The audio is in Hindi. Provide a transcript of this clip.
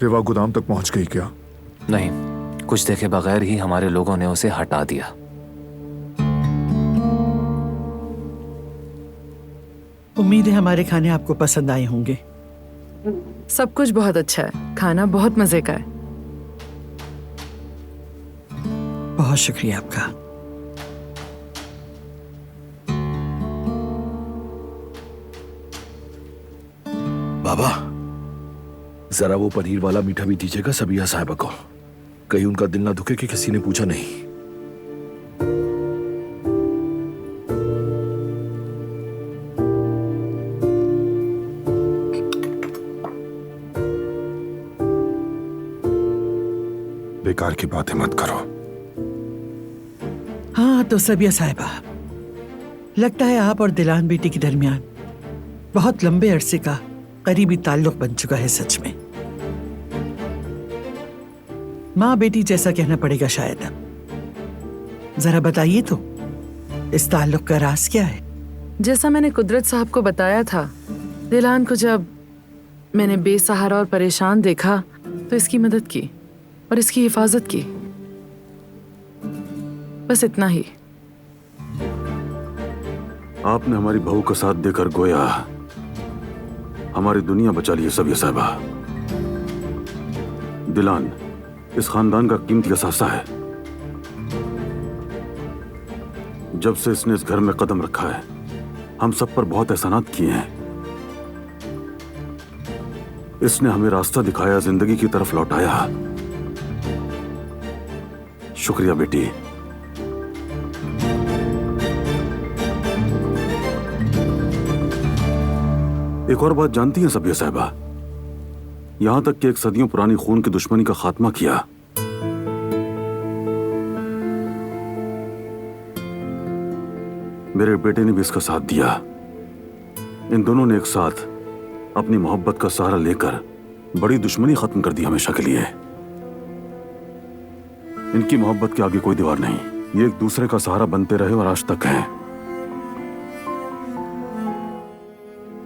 रेवा गोदाम तक पहुंच गई क्या? नहीं, कुछ देखे बगैर ही हमारे लोगों ने उसे हटा दिया। उम्मीद है हमारे खाने आपको पसंद आए होंगे। सब कुछ बहुत अच्छा है, खाना बहुत मजे का है। बहुत शुक्रिया आपका। बाबा, जरा वो पनीर वाला मीठा भी दीजिएगा सबिया साहिबा को, कहीं उनका दिल ना दुखे कि किसी ने पूछा नहीं। बेकार की बातें मत करो। हाँ तो सबिया साहिबा, लगता है आप और दिलान बेटी के दरमियान बहुत लंबे अरसे का करीबी ताल्लुक बन चुका है। सच में माँ बेटी जैसा कहना पड़ेगा शायद। जरा बताइए तो, इस ताल्लुक का राज क्या है? जैसा मैंने कुदरत साहब को बताया था, दिलान को जब मैंने बेसहारा और परेशान देखा तो इसकी मदद की और इसकी हिफाजत की, बस इतना ही। आपने हमारी बहू का साथ देकर गोया हमारी दुनिया बचा ली है सबिया साहिबा। दिलान इस खानदान का कीमती असासा है। जब से इसने इस घर में कदम रखा है, हम सब पर बहुत एहसानात किए हैं। इसने हमें रास्ता दिखाया, जिंदगी की तरफ लौटाया। शुक्रिया बेटी। एक और बात जानती हैं सबिया साहिबा, यहां तक कि एक सदियों पुरानी खून की दुश्मनी का खात्मा किया। मेरे बेटे ने भी इसका साथ दिया। इन दोनों ने एक साथ अपनी मोहब्बत का सहारा लेकर बड़ी दुश्मनी खत्म कर दी हमेशा के लिए। इनकी मोहब्बत के आगे कोई दीवार नहीं, ये एक दूसरे का सहारा बनते रहे और आज तक हैं।